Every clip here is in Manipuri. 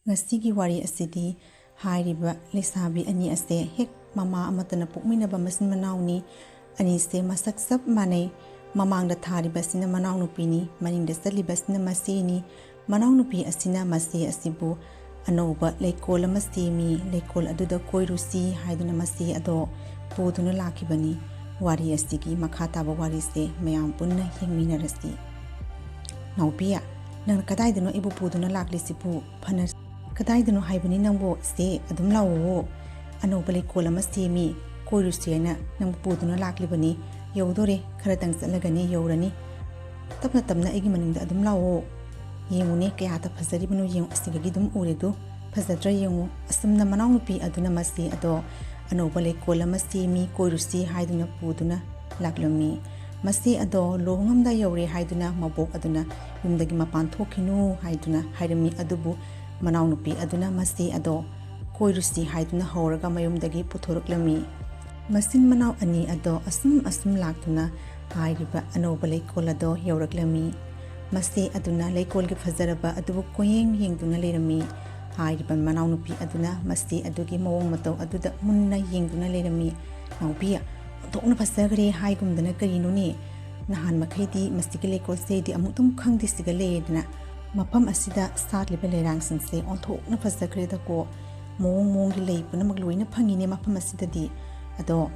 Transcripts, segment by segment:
Ngasigi wari asidi hairiba lesabi ani ase hek mama amatana pukminaba masin manauni ani se masak sap manai mamangda thariba sina manau nupini maningda saliba sina masini manau nupi asina masi asibu anoba leikol ama semi leikol aduda koirusi haiduna masi ado poduna lakibani wari asigi makhataba wari se mayam punna hingminarasi naupia nang kadaidano ibu poduna laklisibu phanar kadaidano haibani nangbo se adum lawo anoba leikol ama semi koirusi na nang poduna laklibani yaudore khara tang salagani yaurani tapna tapna egi maningda adum lawo yengune kaya ta phazari banu yeng asigagi dum uredu phazadra yengu asumna manau nupi aduna masi ado anoba leikol ama semi koirusi haiduna puduna laklami masi ado lohngamda yaure haiduna mabok aduna yumdagi mapan thokinu haiduna hairami adubu manau nupi aduna masi ado koirusi haiduna horaga mayumdagi puthoroklami Machin Manau ani ado asum laktuna hairiba anoba leikol ado yauraklami masi aduna leikol gi fazaraba adubu koyeng yengduna lerami hairiba manau nupi aduna masi adugi mawong matau aduda munna yengduna lerami naubia tokna fasagre haigumdana karinuni nahan makhaidi masigi leikol se di amutum khangdi sigale mapam asida satliba lerang singse onthokna fasagre da ko mawong gi leipuna magloina phangine mapam asida di ado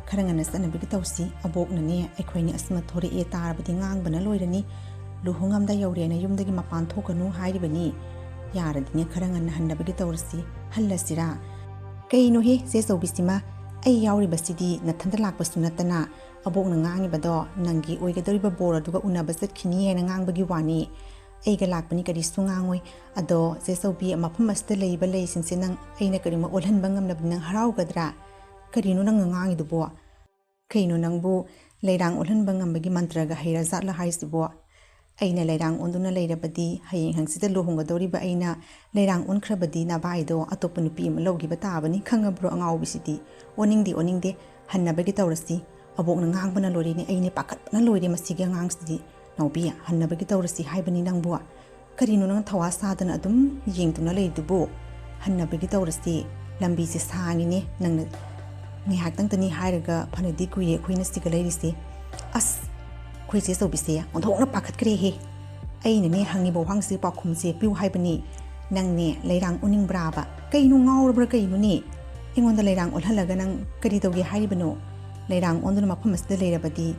kharangana sanabigi tausi aboknane aikhoini asma thori e tarbadi ngangbana loirani luhungamda yaurena yumdagi mapan thokanu hairibani yaradine kharangana hannabigi tawrsi hallasira kaino he se sobisima ai yauribasidi nathanda lakpasu natana abokna ngangibado nangi oigadoriba bor aduga unaba satkhini hena ngangbagi wani aiga lakpani kari sungangoi ado se sobi mapam asta leiba leisinse nang aina karima olhanba ngamnabna haraugadra karino nang ngangi dubo kaino nangbu leirang olhanba ngambagi mantraga haira zatla haisibo aina leirang onduna leirabadi hayeng hangsida lohungadoriba aina leirang onkrabadi na baido atopa nupi ama logiba tabani khangabro angawbisidi oningde hannabagi tawrasi abokna ngangbana lorini aine pakatna loire masigi ngangsidi nawbia hannabagi tawrasi haibani nangbu karino nang thawa sadana adum yengtuna leidubo hannabagi tawrasi lambi se sangine nang ngihak tani hairaga phanadi kuye khoina sigalairise as khoise sobise onthokna pakhat kre he aina ne hangi bo hangsi pakhumse piu haibani nangne leirang uning braba kainu ngawrbra kainu ne ingonda leirang olhalaga nang kari toge haibano leirang onduna maphamasda leirabadi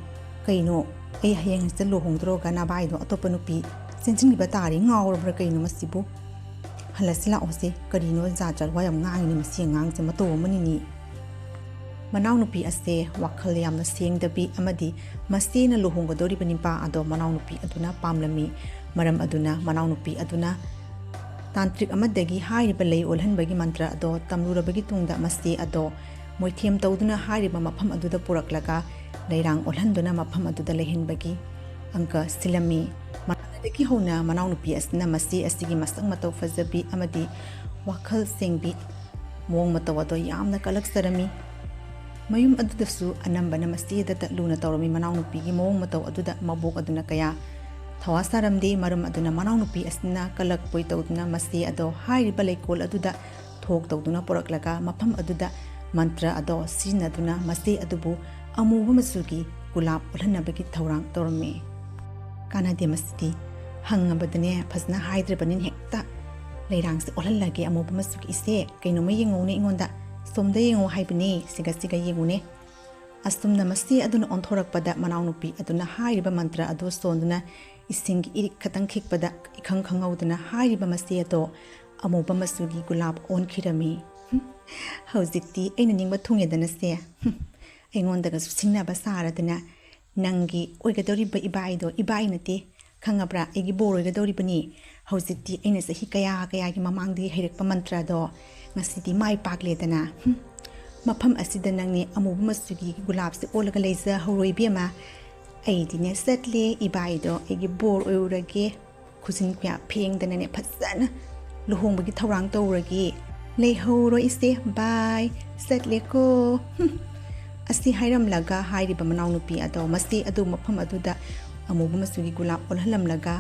kainu ai hayeng selo hongdroga na baido atopanupi senjingi batari ngawrbra kainu masibu halasila ose karino zajar wayam ngangini masi ngangse mato manini Manau nupi ase wakhal yamna sengdabi amadi masina luhungadori banipa ado manau nupi aduna pamlami maram aduna manau nupi aduna tantrik amadagi hairiba lei olhanbagi mantra ado tamlurabagi tungda masi ado moithem tawduna hairiba mapham aduda puraklaga leirang olhanduna mapham aduda lehenbagi angka silami manadagi hona manau nupi asna masi asigi masang mataw fazabi amadi wakhal sengbi mong mataw ado yamna kalaksarami mayum adudasu anambana masida ta luna tawrami manau nupi gi mawong mataw aduda mabok aduna kaya thawasaramde maram aduna manau nupi asna kalak poi tawduna masi ado hairiba leikol aduda thok tawduna poraklaga mapham aduda mantra ado sinaduna masi adubu amuba masugi gulap olhanabagi thawrang tawrami kanade masidi hangabadane phasna haidrabanin hekta leirangse olhalage amuba masugi ise kaino mayengone ingonda somda yengo haibani siga yengune astumna masi aduna onthorakpada manau nupi aduna hairiba mantra ado sonduna ising irik khatang khikpada ikhang khangauduna hairiba masi ado amuba masugi gulap onkhirami haujikti aina ningba thungedana se aingondaga singna basaradana nangi oigadoriba ibaido ibainate khangabra egi boroigadoribani haujikti aina sahi kaya gi mamangdi heirekpa mantra do ngasidi mai pakledana mafam asida nangni amuba masugi gulapse olaga leiza horoibema aidine setle ibaido egi bor ourage khusin khya phengdana ne phasana luhongbagi thawrang tawrage leihoro ise bye setle ko asi hairam laga hairiba manau nupi ado masi adu mafam aduda amuba masugi gulap olhalam laga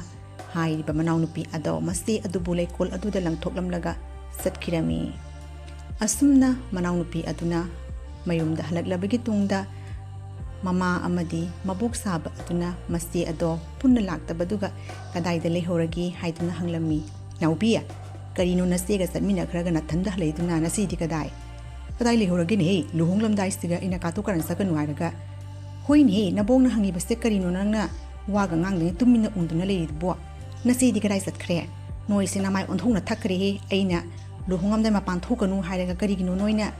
ꯍꯥꯏꯔꯤꯕ ꯃꯅꯥꯎꯅꯨꯄꯤ ꯑꯗꯣ ꯃꯆꯦ ꯑꯗꯨꯕꯨ ꯂꯩꯀꯣꯜ ꯑꯗꯨꯗ ꯂꯪꯊꯣꯛꯂꯝꯂꯒ ꯆꯠꯈꯤꯔꯝꯃꯤ꯫ ꯑꯁꯨꯝꯅ ꯃꯅꯥꯎꯅꯨꯄꯤ ꯑꯗꯨꯅ ꯃꯌꯨꯝꯗ ꯍꯜꯂꯛꯂꯕꯒꯤ ꯇꯨꯡꯗ ꯃꯃꯥ ꯑꯃꯗꯤ ꯃꯕꯣꯛ ꯁꯥꯕ ꯑꯗꯨꯅ ꯃꯆꯦ ꯑꯗꯣ ꯄꯨꯟꯅ ꯂꯥꯛꯇꯕꯗꯨꯒ ꯀꯗꯥꯏꯗ ꯂꯩꯍꯧꯔꯒꯦ ꯍꯥꯏꯗꯨꯅ ꯍꯪꯂꯝꯃꯤ꯫ ꯅꯥꯎꯕꯤ, ꯀꯔꯤꯅꯣ ꯅꯆꯦꯒ ꯆꯠꯃꯤꯟꯅꯈ꯭ꯔꯒ ꯅꯊꯟꯗ ꯍꯜꯂꯛꯏꯗꯨꯅ? ꯅꯆꯦꯗꯤ ꯀꯗꯥꯏ ꯂꯩꯍꯧꯔꯒꯦꯅꯦꯍꯦ? ꯂꯨꯍꯣꯡꯂꯝꯗꯥꯏꯁꯤꯗ ꯑꯩꯅ ꯀꯥꯇꯨ ꯀꯥꯔꯟ ꯆꯠꯀꯅꯨ ꯍꯥꯏꯔꯒ꯫ ꯍꯣꯏꯅꯦꯍꯦ, ꯅꯕꯣꯛꯅ ꯍꯪꯉꯤꯕꯁꯦ ꯀꯔꯤꯅꯣ ꯅꯪꯅ ꯋꯥꯒ ꯉꯥꯡꯗꯅꯤ ꯇꯨꯃꯤꯟꯅ ꯎꯡꯗꯨꯅ ꯂꯩꯔꯤꯗꯨꯕꯣ? ꯅꯆꯦꯗꯤ ꯀꯗꯥꯏ ꯆꯠꯈ꯭ꯔꯦ? ꯅꯣꯏꯁꯦ ꯅꯃꯥꯏ ꯑꯣꯟꯊꯣꯛꯅ ꯊꯛꯈ꯭ꯔꯦꯍꯦ꯫ ꯑꯩꯅ ꯂꯨꯍꯣꯡꯉꯝꯗꯥꯏ ꯃꯄꯥꯟ ꯊꯣꯛꯀꯅꯨ ꯍꯥꯏꯔꯒ ꯀꯔꯤꯒꯤꯅꯣ ꯅꯣꯏꯅ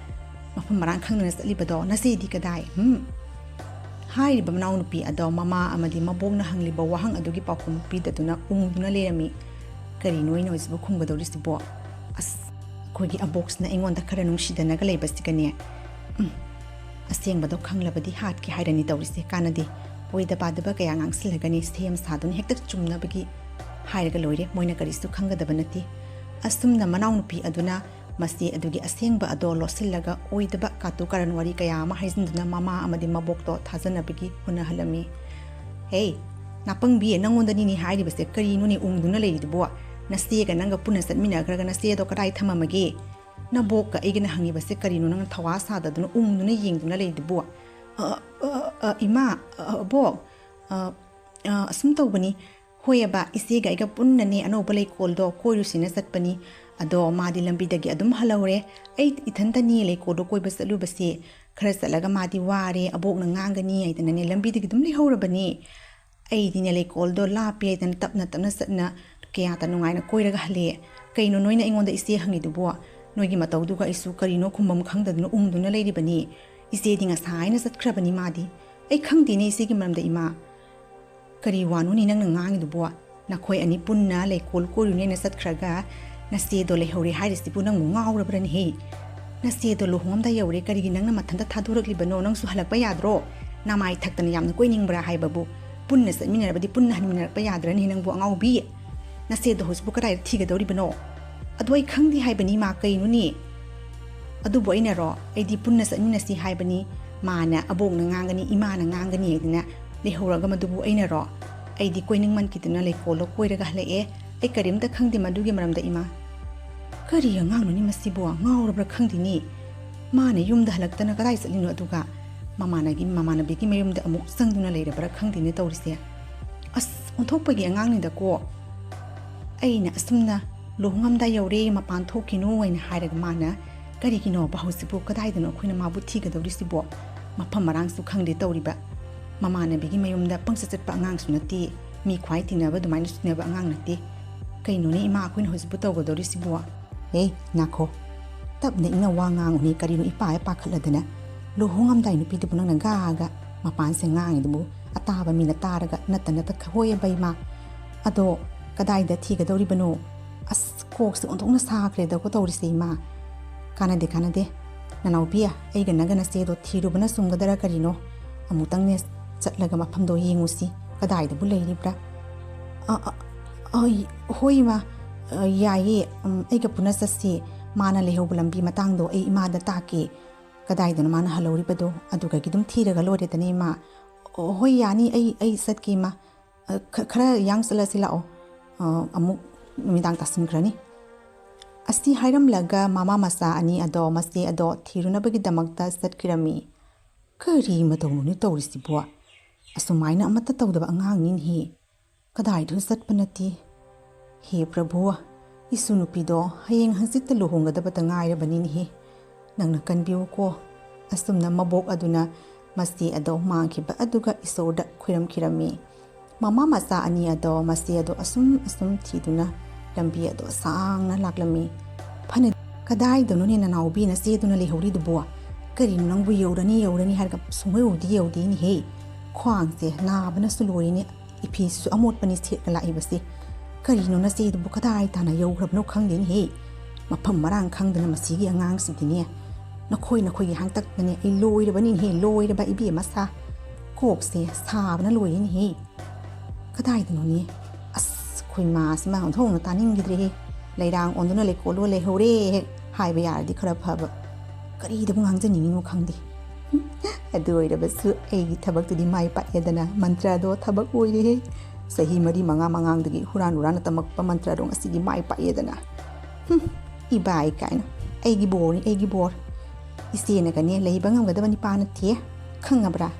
ꯃꯐꯝ ꯃꯔꯥꯡ ꯈꯪꯗꯅ ꯆꯠꯂꯤꯕꯗꯣ? ꯅꯆꯦꯗꯤ ꯀꯗꯥꯏ? ꯍꯥꯏꯔꯤꯕ ꯃꯅꯥꯎꯅꯨꯄꯤ ꯑꯗꯣ ꯃꯃꯥ ꯑꯃꯗꯤ ꯃꯕꯣꯛꯅ ꯍꯪꯂꯤꯕ ꯋꯥꯍꯪ ꯑꯗꯨꯒꯤ ꯄꯥꯎꯈꯨꯝ ꯄꯤꯗꯗꯨꯅ ꯎꯡꯗꯨꯅ ꯂꯩꯔꯝꯃꯤ꯫ ꯀꯔꯤꯅꯣ ꯑꯩꯅ ꯍꯧꯖꯤꯛꯄꯨ ꯈꯨꯝꯒꯗꯧꯔꯤꯁꯤꯕꯣ? ꯑꯩꯈꯣꯏꯒꯤ ꯑꯕꯣꯛꯁꯤꯅ ꯑꯩꯉꯣꯟꯗ ꯈꯔ ꯅꯨꯡꯁꯤꯗꯅꯒ ꯂꯩꯕꯁꯤꯒꯅꯦ, ꯑꯁꯦꯡꯕꯗꯣ ꯈꯪꯂꯕꯗꯤ ꯍꯥꯠꯀꯦ ꯍꯥꯏꯔꯅꯤ ꯇꯧꯔꯤꯁꯦ꯫ ꯀꯥꯟꯅꯗꯦ, ꯑꯣꯏꯗ ꯄꯥꯗꯕ ꯀꯌా ꯉꯥꯡꯁꯤꯜꯂꯒꯅꯤ ꯁꯦꯝ ꯁꯥꯗꯨꯅ ꯍꯦꯛꯇ ꯆꯨꯝꯅꯕꯒꯤ ꯍꯥꯏꯔꯒ ꯂꯣꯏꯔꯦ꯫ ꯃꯣꯏꯅ ꯀꯔꯤꯁꯨ ꯈꯪꯒꯗꯕ ꯅꯠꯇꯦ꯫ ꯑꯁꯨꯝꯅ ꯃꯅꯥꯎꯅꯨꯄꯤ ꯑꯗꯨꯅ ꯃꯆꯦ ꯑꯗꯨꯒꯤ ꯑꯁꯦꯡꯕ ꯑꯗꯣ ꯂꯣꯠꯁꯤꯜꯂꯒ ꯑꯣꯏꯗꯕ ꯀꯥꯇꯨ ꯀꯥꯔꯟ ꯋꯥꯔꯤ ꯀꯌꯥ ꯑꯃ ꯍꯥꯏꯖꯤꯟꯗꯨꯅ ꯃꯃꯥ ꯑꯃꯗꯤ ꯃꯕꯣꯛꯇꯣ ꯊꯥꯖꯅꯕꯒꯤ ꯍꯣꯠꯅꯍꯜꯂꯝꯃꯤ꯫ ꯍꯦ ꯅꯥꯄꯪꯕꯤ, ꯅꯪꯉꯣꯟꯗꯅꯤꯅꯦ ꯍꯥꯏꯔꯤꯕꯁꯦ, ꯀꯔꯤꯅꯣꯅꯦ ꯎꯡꯗꯨꯅ ꯂꯩꯔꯤꯗꯨꯕꯣ? ꯅꯆꯦꯒ ꯅꯪꯒ ꯄꯨꯟꯅ ꯆꯠꯃꯤꯟꯅꯈ꯭ꯔꯒ ꯅꯆꯦꯗꯣ ꯀꯗꯥꯏ ꯊꯝꯃꯝꯃꯒꯦ? ꯅꯕꯣꯛꯀ ꯑꯩꯒꯅ ꯍꯪꯉꯤꯕꯁꯦ ꯀꯔꯤꯅꯣ ꯅꯪꯅ ꯊꯋꯥ ꯁꯥꯗꯗꯨꯅ ꯎꯡꯗꯨꯅ ꯌꯦꯡꯗꯨꯅ ꯂꯩꯔꯤꯗꯨꯕꯣ? ꯏꯃꯥ, ꯑꯕꯣꯛ, ꯑꯁꯨꯝ ꯇꯧꯕꯅꯤ꯫ ꯍꯣꯏꯑꯕ, ꯏꯆꯦꯒ ꯑꯩꯒ ꯄꯨꯟꯅꯅꯦ ꯑꯅꯧꯕ ꯂꯩꯀꯣꯜꯗꯣ ꯀꯣꯏꯔꯨꯁꯤꯅ ꯆꯠꯄꯅꯤ꯫ ꯑꯗꯣ ꯃꯥꯗꯤ ꯂꯝꯕꯤꯗꯒꯤ ꯑꯗꯨꯝ ꯍꯜꯍꯧꯔꯦ꯫ ꯑꯩ ꯏꯊꯟꯇꯅꯤ ꯂꯩꯀꯣꯜꯗꯣ ꯀꯣꯏꯕ ꯆꯠꯂꯨꯕꯁꯦ꯫ ꯈꯔ ꯆꯠꯂꯒ ꯃꯥꯗꯤ ꯋꯥꯔꯦ, ꯑꯕꯣꯛꯅ ꯉꯥꯡꯒꯅꯤ ꯍꯥꯏꯗꯅꯅꯦ ꯂꯝꯕꯤꯗꯒꯤ ꯑꯗꯨꯝ ꯂꯩꯍꯧꯔꯕꯅꯤ꯫ ꯑꯩꯗꯤꯅꯦ ꯂꯩꯀꯣꯜꯗꯣ ꯂꯥꯞꯄꯦ ꯍꯥꯏꯗꯅ ꯇꯞꯅ ꯇꯞꯅ ꯆꯠꯅ ꯀꯌꯥꯇ ꯅꯨꯡꯉꯥꯏꯅ ꯀꯣꯏꯔꯒ ꯍꯜꯂꯛꯑꯦ꯫ ꯀꯩꯅꯣ ꯅꯣꯏꯅ ꯑꯩꯉꯣꯟꯗ ꯏꯆꯦ ꯍꯪꯉꯤꯗꯨꯕꯣ? ꯅꯣꯏꯒꯤ ꯃꯇꯧꯗꯨꯒ ꯑꯩꯁꯨ ꯀꯔꯤꯅꯣ ꯈꯨꯝꯕꯝ ꯈꯪꯗꯗꯨꯅ ꯎꯡꯗꯨꯅ ꯂꯩꯔꯤꯕꯅꯤ꯫ ꯏꯆꯦꯗꯤ ꯉꯁꯥꯏꯅ ꯆꯠꯈ꯭ꯔꯕꯅꯤ ꯃꯥꯗꯤ꯫ ꯑꯩ ꯈꯪꯗꯦꯅꯦ ꯏꯆꯦꯒꯤ ꯃꯔꯝꯗ ꯏꯃꯥ꯫ ꯀꯔꯤ ꯋꯥꯅꯣꯅꯦ ꯅꯪꯅ ꯉꯥꯡꯉꯤꯗꯨꯕꯣ? ꯅꯈꯣꯏ ꯑꯅꯤ ꯄꯨꯟꯅ ꯂꯩꯀꯣꯜ ꯀꯣꯏꯔꯨꯅꯦꯅ ꯆꯠꯈ꯭ꯔꯒ ꯅꯆꯦꯗꯣ ꯂꯩꯍꯧꯔꯦ ꯍꯥꯏꯔꯤꯁꯤꯕꯨ ꯅꯪꯕꯨ ꯉꯥꯎꯔꯕ꯭ꯔꯅꯦꯍꯦ? ꯅꯆꯦꯗꯣ ꯂꯨꯍꯣꯡꯉꯝꯗꯥꯏ ꯌꯧꯔꯦ, ꯀꯔꯤꯒꯤ ꯅꯪꯅ ꯃꯊꯟꯇ ꯊꯥꯗꯣꯔꯛꯂꯤꯕꯅꯣ? ꯅꯪꯁꯨ ꯍꯜꯂꯛꯄ ꯌꯥꯗ꯭ꯔో? ꯅꯃꯥꯏ ꯊꯛꯇꯅ ꯌꯥꯝꯅ ꯀꯣꯏꯅꯤꯡꯕ꯭ꯔꯥ ꯍꯥꯏꯕꯕꯨ? ꯄꯨꯟꯅ ꯆꯠꯃꯤꯟꯅꯔꯕꯗꯤ ꯄꯨꯟꯅ ꯍꯟꯃꯤꯟꯅꯔꯛꯄ ꯌꯥꯗ꯭ꯔꯅꯤ ꯅꯪꯕꯨ ꯑꯉꯥꯎꯕꯤ? ꯅꯆꯦꯗꯣ ꯍꯧꯖꯤꯛꯄꯨ ꯀꯗꯥꯏꯗ ꯊꯤꯒꯗꯧꯔꯤꯕꯅꯣ? ꯑꯗꯣ ꯑꯩ ꯈꯪꯗꯦ ꯍꯥꯏꯕꯅꯤ ꯃꯥ, ꯀꯩꯅꯣꯅꯦ? ꯑꯗꯨꯕꯨ ꯑꯩꯅꯔꯣ? ꯑꯩꯗꯤ ꯄꯨꯟꯅ ꯆꯠꯃꯤꯟꯅꯁꯤ ꯍꯥꯏꯕꯅꯤ꯫ ꯃꯥꯅ ꯑꯕꯣꯛꯅ ꯉꯥꯡꯒꯅꯤ, ꯏꯃꯥꯅ ꯉꯥꯡꯒꯅꯤ ꯍꯥꯏꯗꯅ ꯂꯩꯍꯧꯔꯒ ꯃꯗꯨꯕꯨ ꯑꯩꯅꯔꯣ? ꯑꯩꯗꯤ ꯀꯣꯏꯅꯤꯡꯃꯟꯈꯤꯗꯨꯅ ꯂꯩꯀꯣꯜꯗꯣ ꯀꯣꯏꯔꯒ ꯍꯜꯂꯛꯑꯦ꯫ ꯑꯩ ꯀꯔꯤꯝꯇ ꯈꯪꯗꯦ ꯃꯗꯨꯒꯤ ꯃꯔꯝꯗ ꯏꯃꯥ꯫ ꯀꯔꯤ ꯑꯉꯥꯡꯅꯣꯅꯤ ꯃꯁꯤꯕꯨ? ꯉꯥꯎꯔꯕ꯭ꯔꯥ ꯈꯪꯗꯦꯅꯤ꯫ ꯃꯥꯅ ꯌꯨꯝꯗ ꯍꯜꯂꯛꯇꯅ ꯀꯗꯥꯏ ꯆꯠꯂꯤꯅꯣ? ꯑꯗꯨꯒ ꯃꯃꯥꯟꯅꯕꯤꯒꯤ ꯃꯌꯨꯝꯗ ꯑꯃꯨꯛ ꯆꯪꯗꯨꯅ ꯂꯩꯔꯕ꯭ꯔꯥ ꯈꯪꯗꯦꯅꯦ ꯇꯧꯔꯤꯁꯦ꯫ ꯑꯣꯟꯊꯣꯛꯄꯒꯤ ꯑꯉꯥꯡꯅꯤꯗꯀꯣ꯫ ꯑꯩꯅ ꯑꯁꯨꯝꯅ ꯂꯨꯍꯣꯡꯉꯝꯗꯥꯏ ꯌꯧꯔꯦ, ꯃꯄꯥꯟ ꯊꯣꯛꯈꯤꯅꯨ ꯍꯥꯏꯅ ꯍꯥꯏꯔꯒ ꯃꯥꯅ ꯀꯔꯤꯒꯤꯅꯣꯕ ꯍꯧꯖꯤꯛꯄꯨ ꯀꯗꯥꯏꯗꯅꯣ ꯑꯩꯈꯣꯏꯅ ꯃꯥꯕꯨ ꯊꯤꯒꯗꯧꯔꯤꯁꯤꯕꯣ? ꯃꯐꯝ ꯃꯔꯥꯡꯁꯨ ꯈꯪꯗꯦ ꯇꯧꯔꯤꯕ꯫ ꯃꯃꯥꯟꯅꯕꯤꯒꯤ ꯃꯌꯨꯝꯗ ꯄꯪꯆꯠ ꯆꯠꯄ ꯑꯉꯥꯡꯁꯨ ꯅꯠꯇꯦ꯫ ꯃꯤ ꯈ꯭ꯋꯥꯏ ꯇꯤꯟꯅꯕ ꯑꯗꯨꯃꯥꯏꯅ ꯇꯤꯟꯅꯕ ꯑꯉꯥꯡ ꯅꯠꯇꯦ꯫ ꯀꯩꯅꯣꯅꯦ ꯏꯃꯥ ꯑꯩꯈꯣꯏꯅ ꯍꯧꯖꯤꯛꯄꯨ ꯇꯧꯒꯗꯧꯔꯤꯁꯤꯕꯣ? ꯉꯥꯈꯣ, ꯇꯞꯅ ꯏꯪꯅ ꯋꯥ ꯉꯥꯡꯉꯨꯅꯦ, ꯀꯔꯤꯅꯣ ꯏꯄꯥ ꯄꯥꯈꯠꯂꯗꯅ? ꯂꯨꯍꯣꯡꯉꯝꯗꯥꯏ ꯅꯨꯄꯤꯗꯨꯕꯨ ꯅꯪꯅ ꯒꯥꯒ ꯃꯄꯥꯟꯁꯦ ꯉꯥꯡꯉꯤꯗꯨꯕꯨ ꯑꯇꯥꯕ ꯃꯤꯅ ꯇꯥꯔꯒ ꯅꯠꯇ ꯍꯣꯏꯑꯕ ꯏꯃꯥ꯫ ꯑꯗꯣ ꯀꯗꯥꯏꯗ ꯊꯤꯒꯗꯧꯔꯤꯕꯅꯣ? ꯀꯣꯛꯁꯦ ꯑꯣꯟꯊꯣꯛꯅ ꯁꯥꯈ꯭ꯔꯦꯗꯀꯣ ꯇꯧꯔꯤꯁꯦ ꯏꯃꯥ꯫ ꯀꯥꯟꯅꯗꯦ ꯅꯅꯥꯎꯄꯤ, ꯑꯩꯒ ꯅꯪꯒ ꯅꯆꯦꯗꯣ ꯊꯤꯔꯨꯕꯅ ꯆꯨꯝꯒꯗꯔꯥ ꯀꯔꯤꯅꯣ? ꯑꯃꯨꯛꯇꯪꯅꯦ ꯆꯠꯂꯒ ꯃꯐꯝꯗꯣ ꯌꯦꯡꯉꯨꯁꯤ, ꯀꯗꯥꯏꯗꯕꯨ ꯂꯩꯔꯤꯕ꯭ꯔꯥ? ꯍꯣꯏ ꯏꯃꯥ, ꯌꯥꯏꯌꯦ, ꯑꯩꯒ ꯄꯨꯟꯅ ꯆꯠꯁꯤ꯫ ꯃꯥꯅ ꯂꯩꯍꯧꯕ ꯂꯝꯕꯤ ꯃꯇꯥꯡꯗꯣ ꯑꯩ ꯏꯃꯥꯗ ꯇꯥꯛꯀꯦ꯫ ꯀꯗꯥꯏꯗꯅꯣ ꯃꯥꯅ ꯍꯜꯍꯧꯔꯤꯕꯗꯣ? ꯑꯗꯨꯒꯒꯤ ꯑꯗꯨꯝ ꯊꯤꯔꯒ ꯂꯣꯏꯔꯦꯗꯅ ꯏꯃꯥ꯫ ꯍꯣꯏ ꯌꯥꯅꯤ, ꯑꯩ ꯆꯠꯀꯦ ꯏꯃꯥ꯫ ꯈꯔ ꯌꯥꯡ ꯆꯠꯂꯁꯤ ꯂꯥꯛꯑꯣ, ꯑꯃꯨꯛ ꯅꯨꯃꯤꯗꯥꯡ ꯇꯥꯁꯤꯟꯈ꯭ꯔꯅꯤ꯫ ꯑꯁꯤ ꯍꯥꯏꯔꯝꯂꯒ ꯃꯃꯥ ꯃꯆꯥ ꯑꯅꯤ ꯑꯗꯣ ꯃꯆꯦ ꯑꯗꯣ ꯊꯤꯔꯨꯅꯕꯒꯤꯗꯃꯛꯇ ꯆꯠꯈꯤꯔꯝꯃꯤ꯫ ꯀꯔꯤ ꯃꯇꯧꯅꯣꯅꯦ ꯇꯧꯔꯤꯁꯤꯕꯣ? ꯑꯁꯨꯃꯥꯏꯅ ꯑꯃꯠꯇ ꯇꯧꯗꯕ ꯑꯉꯥꯡꯅꯤꯅꯦꯍꯦ꯫ ꯀꯗꯥꯏꯗꯁꯨ ꯆꯠꯄ ꯅꯠꯇꯦ꯫ ꯍꯦ ꯄ꯭ꯔꯚꯨ, ꯏꯁꯨ ꯅꯨꯄꯤꯗꯣ ꯍꯌꯦꯡ ꯍꯪꯆꯤꯠꯇ ꯂꯨꯍꯣꯡꯒꯗꯕꯇ ꯉꯥꯏꯔꯕꯅꯤꯅꯦꯍꯦ꯫ ꯅꯪꯅ ꯀꯟꯕꯤꯌꯨꯀꯣ꯫ ꯑꯁꯨꯝꯅ ꯃꯕꯣꯛ ꯑꯗꯨꯅ ꯃꯆꯦ ꯑꯗꯣ ꯃꯥꯡꯈꯤꯕ ꯑꯗꯨꯒ ꯏꯁꯣꯔꯗ ꯈꯨꯔꯨꯝꯈꯤꯔꯝꯃꯤ꯫ ꯃꯃꯥ ꯃꯆꯥ ꯑꯅꯤ ꯑꯗꯣ ꯃꯆꯦ ꯑꯗꯣ ꯑꯁꯨꯝ ꯊꯤꯗꯨꯅ ꯂꯝꯕꯤ ꯑꯗꯣ ꯁꯥꯡꯅ ꯂꯥꯛꯂꯝꯃꯤ꯫ ꯐꯅ ꯀꯗꯥꯏꯗꯅꯣꯅꯦ ꯅꯅꯥꯎꯕꯤ ꯅꯆꯦꯗꯨꯅ ꯂꯩꯍꯧꯔꯤꯗꯨꯕꯣ? ꯀꯔꯤꯅꯣ ꯅꯪꯕꯨ ꯌꯧꯔꯅꯤ ꯍꯥꯏꯔꯒ ꯁꯨꯡꯌꯧꯗꯤ ꯌꯧꯗꯦꯅꯦꯍꯦ꯫ ꯈ꯭ꯋꯥꯡꯁꯦ ꯅꯥꯕꯅꯁꯨ ꯂꯣꯏꯔꯤꯅꯦ, ꯏꯐꯤꯁꯨ ꯑꯃꯣꯠꯄꯅꯤ ꯁꯦꯠꯂ ꯂꯥꯛꯏꯕꯁꯦ꯫ ꯀꯔꯤꯅꯣ ꯅꯆꯦꯗꯨꯕꯨ ꯀꯗꯥꯏ ꯇꯥꯅ ꯌꯧꯈ꯭ꯔꯕꯅꯣ ꯈꯪꯗꯦꯅꯦꯍꯦ꯫ ꯃꯐꯝ ꯃꯔꯥꯡ ꯈꯪꯗꯅ ꯃꯁꯤꯒꯤ ꯑꯉꯥꯡꯁꯤꯗꯤꯅꯦ, ꯅꯈꯣꯏꯒꯤ ꯍꯥꯡꯇꯛꯇꯅꯦ ꯑꯩ ꯂꯣꯏꯔꯕꯅꯤꯅꯦꯍꯦ, ꯂꯣꯏꯔꯕ ꯏꯕꯦꯝꯃ꯫ ꯀꯣꯛꯁꯦ ꯁꯥꯕꯅ ꯂꯣꯏꯔꯤꯅꯦꯍꯦ꯫ ꯀꯗꯥꯏꯗꯅꯣꯅꯦ? ꯑꯩꯈꯣꯏ ꯃꯥꯁꯤꯃ ꯑꯣꯟꯊꯣꯛꯅ ꯇꯥꯅꯤꯡꯈꯤꯗ꯭ꯔꯦꯍꯦ꯫ ꯂꯩꯔꯥꯡ ꯑꯣꯟꯗꯨꯅ ꯂꯩꯀꯣꯜꯂꯣ ꯂꯩꯍꯧꯔꯦ ꯍꯦꯛ ꯍꯥꯏꯕ ꯌꯥꯔꯗꯤ ꯈꯔ ꯐꯕ꯫ ꯀꯔꯤꯗꯕꯨ ꯉꯥꯡꯖꯅꯤꯡꯉꯤꯅꯣ ꯈꯪꯗꯦ꯫ ꯑꯗꯨ ꯑꯣꯏꯔꯕꯁꯨ ꯑꯩꯒꯤ ꯊꯕꯛꯇꯨꯗꯤ ꯃꯥꯏ ꯄꯥꯛꯑꯦꯗꯅ, ꯃꯟꯇ꯭ꯔꯗꯣ ꯊꯕꯛ ꯑꯣꯏꯔꯦꯍꯦ꯫ Sahi mari mangang huran urana tamakpa mantra dong asigi mai paedana. Ibai kaina. Aigi bor. Isena kane leiba ngamgadabani pana tie. Khangabra.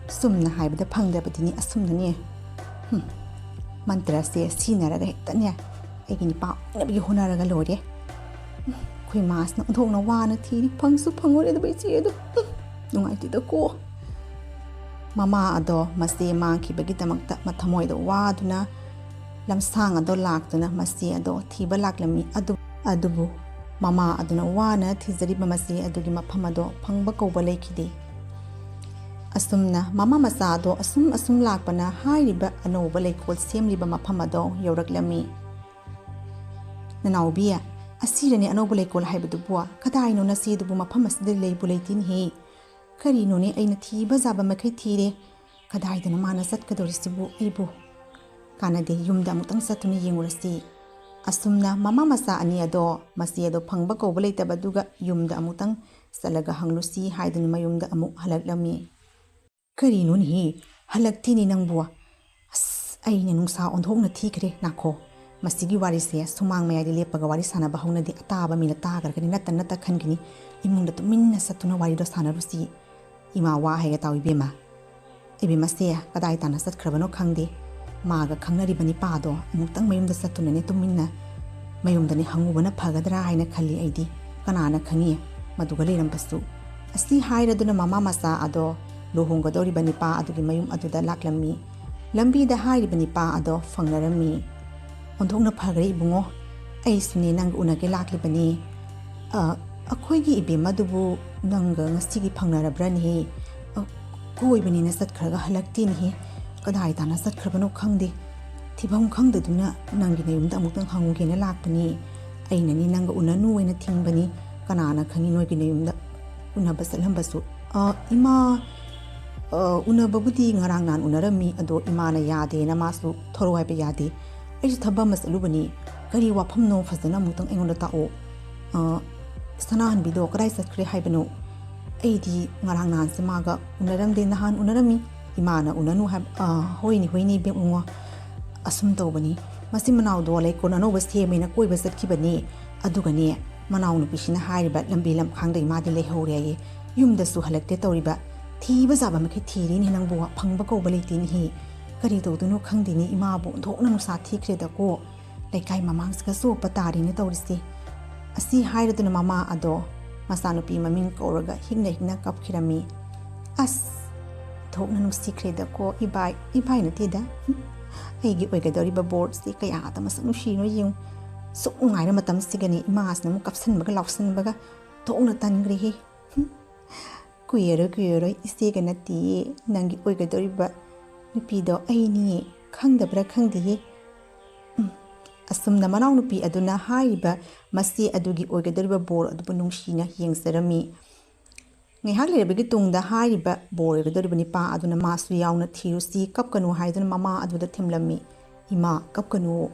Sumna haibada phangdabadini asumnane. Mantra se sinaraga hektanya. Aigi ni pa nabi hunaraga lore. Kui mas na udhong na wana thiri phangsu phangore da bai che do. Nungai ti da ko. Mama ado masi mangki bagi tamakta mathamoy do waduna lamsang ado laktuna masi ado thiba laklami adubu mama aduna wana thizari masi adugi mapham ado phangba kouba lekhide asumna mama masa ado asum lakpana hairiba anoba lekol semliba mapham ado yoraklami nanaubiya asirani anoba lekol haibadu bua kadaino nasi dubu mapham asde leibu leitin hi Karino ne aina thiba zaba makai thire kadaidana mana satkadorisibu aibu kanade yumda amutang satuna yengurasi asumna mama masa ani ado masi ado phangba kouba leitaba duga yumda amutang salaga hanglusi haidana mayumda amu halaklami karino ni halaktini nangbuwa aina nungsa onthokna thikre nakho masigi wari se sumang mayadi lepaga wari sanaba haunadi ataba mina tagargani natta khangini imungda tuminna satuna wari do sanarusi Ima wa haiga tawi bima. Ibima se kadai tana sat krabano khangde. Maga khangnari bani pado amutang mayumda satuna ne tuminna. Mayumda ni hangubana phagadra haina khali aidi. Kanana khangi maduga leirambasu. Asi hairaduna mama masa ado luhungadori bani pa adugi mayum aduda laklammi. Lambi da hairi bani pa ado fangnarami. Onthokna phagre ibungo. Ai suni nang unage lakli bani. Akhoigi ibima dubu nanga ngasigi phangnarabrani koibani na satkhraga halakti ni kadai tana satkhrbano khangde thibam khangdaduna nangi nayumda amutang hanguge na lakpani aina ni nanga unanu waina thingbani kanana khangi noigi nayumda unaba salhambasu ima unababudi ngarang nan unarami ado imana yade na masu thorwai be yade ai thaba masalubani kari wafamno fazana amutang engonda ta'o Sanahan bido kadai satkre haibano aidi ngarang nan semaga unaramde nahan unarami imana unanu hab hoini be unwa asum tawbani masi manaw do lai konano basti mena koi basatki bani adugane manaw nu pisina haiba lambi lam khangda imadi lei hore ye yumda su halakte tawriba thiba zaba makhe thiri ni nangbo phangba ko baletin hi kari tawduno khangdini imabu thokna nu sa thikre da ko laikai mamangska so patari ni tawrisi Asi hairaduna mama ado masanupi maming kauraga higna kapkhirami thokna nu sikre da ko ibai na tida aigi oigadori ba board si kaya ata masanu shino yung so ngaira matam sigani imas na mu kapsan baga lawsan baga thokna tangri hi kuyero ise gana ti nangi oigadori ba nupi do aini khangdabra khangdi Asumna manaw nupi aduna haiba masi adugi oigadariba bor adubu nungshina yengsarami. Ngayhak lerebagi tungda haiba bor oigadariba nipa aduna masu yauna thirusi kapkanu haiduna mama aduda thimlami. Ima kapkanu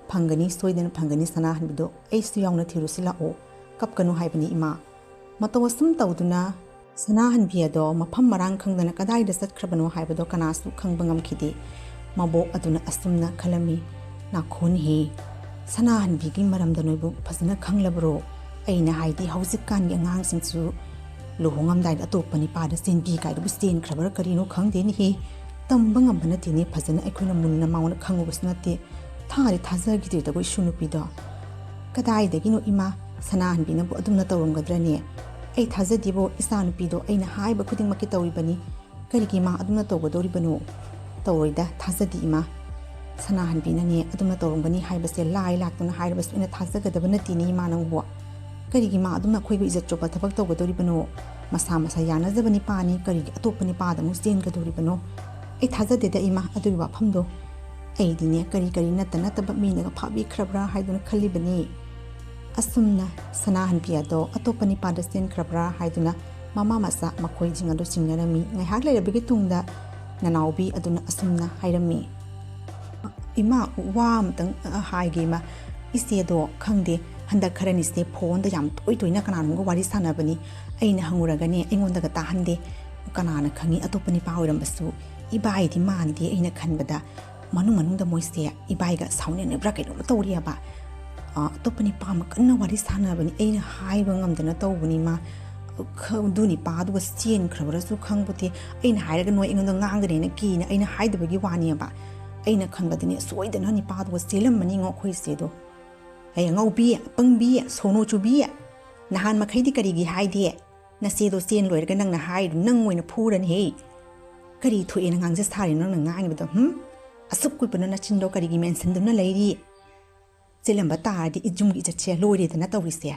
phangani soidana phangani sanahan bido aisu yauna thirusi lao kapkanu haibani ima. Matawasum tawduna sanahan biyado mafam marang khangdana kadai da satkrabano haibado kanasu khangbangam khide. Mabo aduna asumna khalami. Nakhon he sanahan bigi maramda noibu phasana khanglabro aina haidi hausikkan gi angang singsu luhongam dai atopani pada sen bi kai du sen khrabar karino khangde ni he tambangam bana tini phasana akhona munna mauna khangubusna te thari thaza gi de go shunu pi do kadai de gi no ima sanahan bi na bu adumna tawrungadrani ai thaza dibo isanu pi do aina haiba khuding makki tawi bani kari gi ma adumna tawgodori bano tawoida thaza di ima Sanahan binani adumna tawrungani haibase lai laktuna haibase ina thazagadabana tini manangbo karigi ma adumna khoibu izat chopa thabak tawgadori bano masa yanazabani pani karigi atopani pada musten gadori bano ai thazade da ima adui wafamdo ai dine kari natana tab minaga phabi khrabra haiduna khalibani asumna sanahan piado atopani pada sten khrabra haiduna mama masa makhoi jingado singnarami ngai hak lerebigi tungda nanaubi aduna asumna hairami Ima wam tang haige ma ise do khangde handak kharani se phone da yam toina kananung go wari sanabani aina hanguragani aingonda ga tahande kanana khangi atopani pawram basu ibai di man di aina khanbada manung da moise ibaiga saune ne bra kaino tawriya ba atopani pa ma kanna wari sana bani aina haiba ngamdana tawbani ma khaduni pa du chen khrabra su khangbuti aina hairaga noi ingon ngang ne ki na aina haidabagi wani ba aina khangadani soidana ni pa du selam mani ngo khoi se do ay ngaubi pangbi sono chubi nahan makhaidi karigi haidi na se do sen loiraga nang na haidu nang oina phuran he kari thoena ngangja sari nang na ngang bado asuk kuipana na chindo karigi mention dum na leiri selamba taadi ijum gi chache loire dana tawrise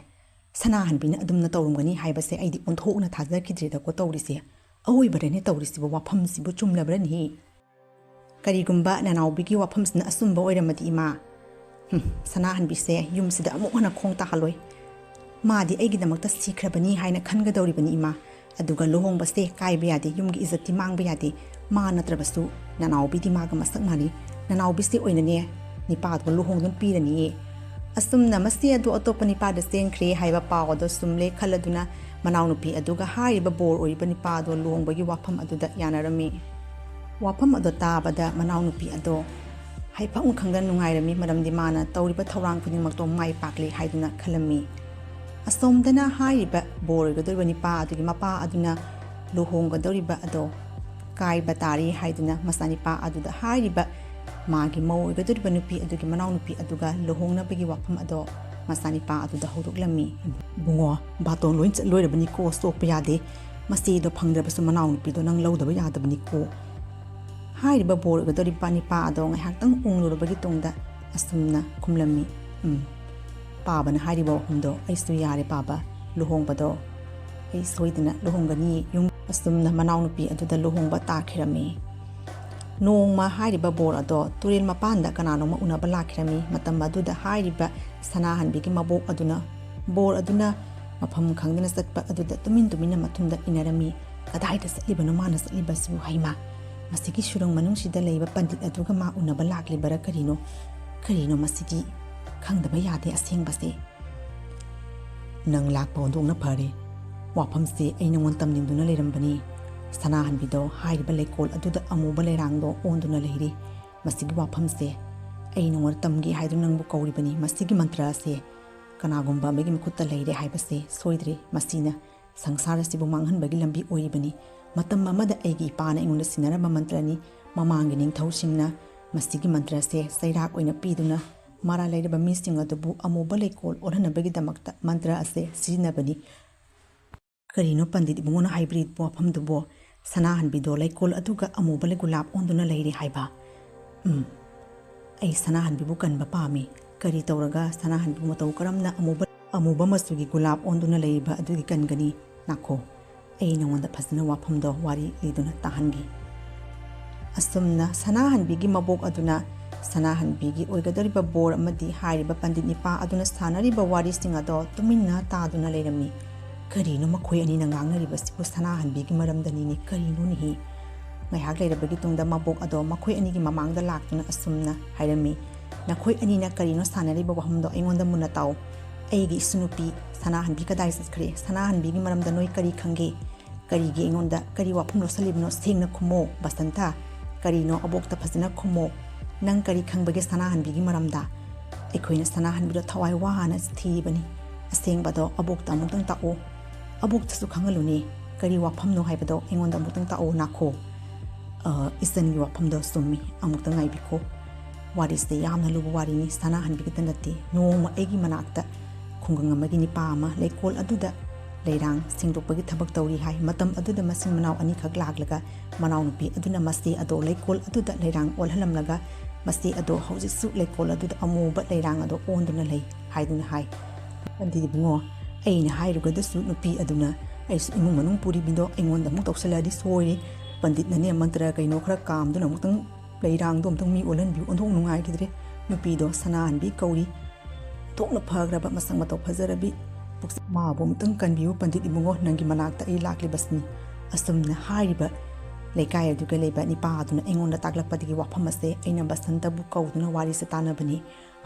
sana hanbina adum na tawrumgani haibase aidi onthokna thajar kidre da ko tawrise awoi barane tawrise bo wafam sibu chumlabran hi karigumba nanawbi gi wafam sna asumba oiramati ima sana hanbise yum sida amuk hana khong ta haloi maadi aigi damakta sikhrabani haina khanga dawribani ima aduga lohongba se kaiba yade yumgi izati mangba yade ma natrabasu nanawbi di maga masak mani nanawbi se oinane nipa do lohong don pirani asum namasi adu atopa nipa da sen khre haiba paw do sumle khaladuna manawnupi aduga haiba bor oiba nipa do lohongba gi wafam aduda yanarami wafam adu tabada manawnupi ado haipa khangda nungairami maramdi mana tawriba thawrang khudingmak to mai pakle haiduna khalami asomdana haiba bor gadurba nipa adugi mapa aduna lohong gaduriba ado kai batari haiduna masani pa aduda haiba magi mau gadurba nupi adugi manaw nupi aduga lohongna bagi wafam ado masani pa aduda hodoklami bungo baton loin loirabani ko stop yade masi do phangdrabasu manaw nupi do nang lodaba yadabani ko haiba bor gaduriba nipa ado ngahaktang unglurabagi tongda asumna kumlami पाबन हारिबो हुंदो ऐसु यारे पाबा लुहोंबदो ऐ सोइदना लुहोंगनी युम असुमना मनावनुपी अदुदा लुहोंबा ताखिरमी नोंगमा हारिबा बोर अदो तुरेल मपानदा कनानोमा उनाबा लाखिरमी मतम अदुदा हारिबा सनाहनबिगी मबोक अदुना बोर अदुना मफम खंगदना सत्पा अदुदा तुमिन तुमिना मथुमदा इनरमी कदाइदा सलिबनो माना सलिबसु हाइमा मसिगी शुरंग मनुंगसिदा लेबा पंडित अदुगा मा उनाबा लाखलिबरा करिनो मसिदी खंदबा यादे असेंबसे नंग लाकपा ओंदोंना फरे वाफमसे ऐ नंगोन तमनिंदुना लेरंबनी सनाहनबिदो हाइरिबा लेकोल अदुदा अमुबा लेरांगदो ओंदुना लेहिरि मसिगी वाफमसे ऐ नंगोन तमगी हाइदु नंगबु कौरिबनी मसिगी मंत्र असे कनागुंबा मेगी मखुत्ता लेरे हाइबसे सोइद्रे मसिना संसार सिबु मांगहनबगी लंबी ओइरिबनी मतम अमदा ऐगी पाना इंगुंदा सिनारबा मंत्रनी ममांगी निंगथौसिंगना मसिगी मंत्र असे सैराक ओइना पीदुना मारा लेरबा मिसिंग अदुबु अमुबा लेकोल ओरहनबगी दमक्ता मंत्र असे सिजनबनी करिनो पंडित इबुंगोना हाइब्रिड वाफम दुबो सनाहनबिदो लेकोल अदुगा अमुबा ले गुलाब ओंदुना लेरे हाइबा ऐ सनाहनबिबु कनबा पामी करी तौरगा सनाहनबिबु मतौ करमना अमुबा मसुगी गुलाब ओंदुना लेरिबा अदुगी कनगनी नाखो ऐ नंगोंदा फजना वाफमदो वारी लिदुना ताहनगी असुमना सनाहनबिगी मबोक अदुना सनाहनबिगी ओइगदरिबा बोर अमदी हारिबा पंडित निपा अदुना स्थानरिबा वारिसिंग अदो तुमिन्ना तादुना लेरमी करिनो मखोय अनि नंगांगनरिबा सिबु सनाहनबिगी मरमदनिनि करिनो निहि ngaiak leirabagi tungda mabok ado makhoi ani gi mamangda laktuna asumna hairami nakhoi ani na karino sanariba wahamdo aingonda muna taw aigi sunupi sanahanbi kadai saskre sanahanbi gi maramda noi kari khange kari gi aingonda kari wafum lo salibno sengna khumo basanta karino abokta phajina khumo nang kari khangbagi sanahanbi gi maramda ekhoina sanahanbi do thawai wahana thibani asengbado abokta amutang tao abokta su khangaluni kari wafam no haibado aingonda amutang tao nakho इसन की वाफमदो सुमी अमुक्त ngaibiko वारिसे यामना लुबु वारिनी सनाहनबिगता नते नोंग एगी मनाक्ता खुंगंग अमगी निपा अमा लेकोल अदुदा लेरांग सिंगदोपगी थबक तौरी हाय मतम अदुदा मसिन मनाव अनि खक लागलगा मनाव नुपी अदुना मसे अदो लेकोल अदुदा लेरांग ओलहलमलगा मसे अदो हौजिसु लेकोल अदुदा अमुबा लेरांग अदो ओंदुना ले हायदुना हाय अंदिदि बिंगो एना हायरुगदसु नुपी अदुना ऐसु इमुंग मनुंग पुरी बिंदो एंगोंदा मुक तौसलादि सोयरे पंडित नने मंत्र कईनो खरा काम दुना मुक्तंग लेरांग दोम तंग मी ओलन बि ओंथों नुंगाय किदरे नुपीदो सनाहनबि कौरी तोकना फग्रबा मसंग मतौ फजरबि पुक्स माबो मुक्तंग कनबिउ पंडित इमुंगो नंगी मनाक्ता ए लाक्लि बसनी असुमना हारिबा लेकाय अदुगा लेबा निपा अदुना एंगोंदा ताकलपदिगी वाफम असे एना बसंतबु कौदुना वारी से तानबनी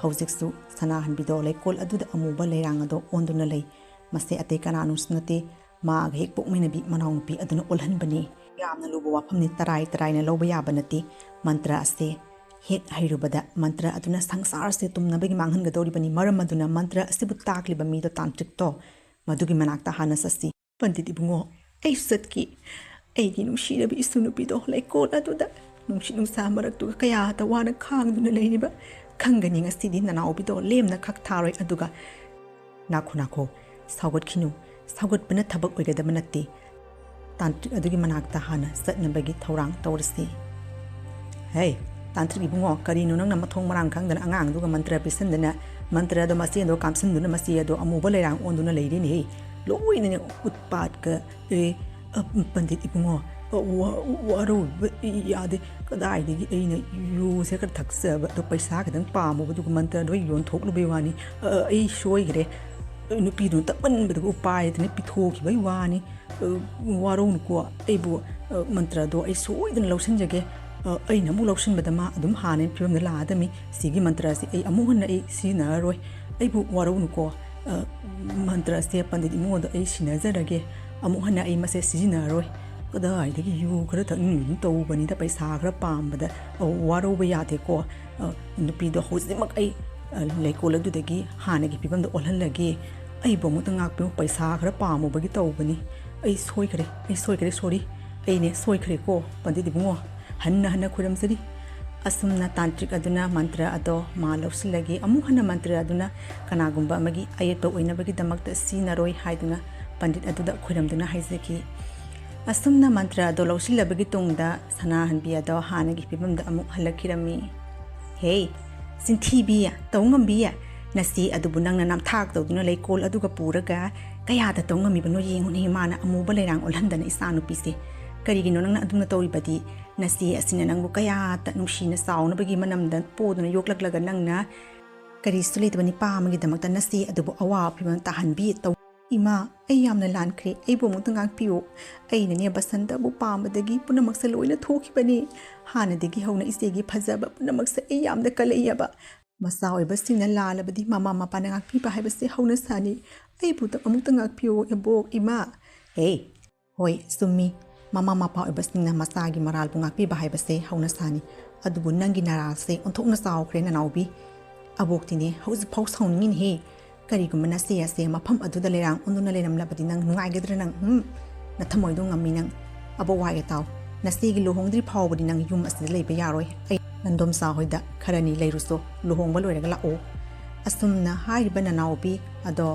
हौजिकसु सनाहनबिदो लेकोल अदुदा अमुबा लेरांग अदो ओंदुना ले मसे अते कनानुसनते माग हेक पोकमिनबि मनाउनुपि अदुना ओलहनबनी यामना लुबु वाफमनि तराई तराइना लौबा याबा नति मंत्र असे Hek hairubada mantra aduna sangsar se tumnabagi manghangadoribani maram aduna mantra asibu takliba mido tantric to madugi manakta hana sasi pandit ibungo ai satki ai gi nushirabi isunupido laikol aduda nungsa maraktu kaya ta wana khangduna leiniba khangani ngasidi nanaubido lemna khak tharoi aduga nakhunako saugot khinu saugot bana thabak oigadaba natti tantric adugi manakta hana satnabagi thorang tawrsi hey tantric ibungo karino nang namathong marang khangdana angang duga mantra pisandana mantra do masi do kamsanduna masi do amuba leirang onduna leiri ni loine utpat ka pandit ibungo waro yade kadai digi aina yu se kar thaksaba do paisa kadang pamu duga mantra do yon thoklu be wani ai shoi gre nupi do tapan bu upai tne pithoki bai wani waro ko ai bu mantra do ai soi dan lausanjage ai namu lausin badama adum hanen pim na ladami sigi mantra si ai amu hon ai sina roi ai bu waro ko mantra se pandit mo do ai sina zarage amu hon ai mase sina roi kada ai dagi yu khara thak ni to bani da paisa khara pam bada waro ba ya te ko nupi do hosimak ai leikol adu dagi hana gi pibam do olhan lage ai bo mu tangak pe paisa khara pam mo bagi to bani ai soi khare sorry ai ne soi khare ko pandit mo hanna khuram sari asumna tantric aduna mantra ado ma lausilagi amu hana mantra aduna kanagumba amagi ayeto oinabagi damakta sinaroi haiduna pandit aduda khuramduna haizaki asumna mantra ado lausilabagi tungda sana hanbi ado hanagi pibamda amu halakhirami hey sinthibia tawngambia nasi adubu nangna nam thak tawduna leikol aduga puraga kaya da tawngami bano yenguni mana amuba leirang olhandana isanu pise karigino nangna adumna tawribadi nasi asina nangbu kaya ta nungshina sauna bagi manamda poduna yoklaklaga nangna kari sulitbani pamagi damakta nasi adubu awa phiman tahanbi taw ima ai yamna lankhre ai bo mutangang piyo ai ne basanta bu pamadagi punamaksa loina thokibani hana degi hauna isegi phajaba punamaksa ai yamda kalayaba masa oibasina lalabadi mama mapana ngak pi pa haibase hauna sani ai bu ta amutangak piyo ebok ima hey hoi summi mama mapa oibasina masagi maral bungak pi ba haibase hauna sani adubu nangi narase onthokna saukre nanaubi aboktine hauzi phau sauningin he karigumana se ase mafam aduda lerang onduna leram labadi nang nungaigadra nang na thamoi do ngami nang abo wai taw nasigi lohongdri phawbadi nang yum asida leiba yaroi ai nandom sa hoida kharani leiruso lohongba loiraga la o asumna hariba nanaubi ado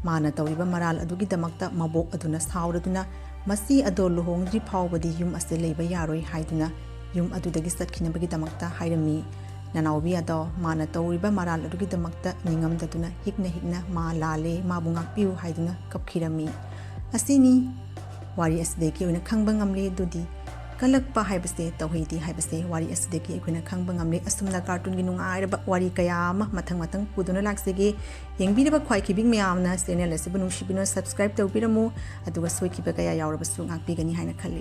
mana tawriba maral adugi damakta mabok aduna sauraduna masi ado lohongdri phawbadi yum asida leiba yaroi haiduna yum adudagi satkinabagi damakta hairami nanaubi ado mana tawriba maral adugi damakta ningamdaduna hikna ma lale ma bungak piu haiduna kapkhirami asini wari asideki oina khangba ngamle dudi kalakpa haibase tawhidi haibase wari asideki oina khangba ngamle asumna cartoon gi nungairaba wari kayama mathang puduna laksege yengbiraba khwai kibing meamna channel asibu nungshibino subscribe tawbiramu aduga soikiba kaya yawrabasu ngakpigani haina khali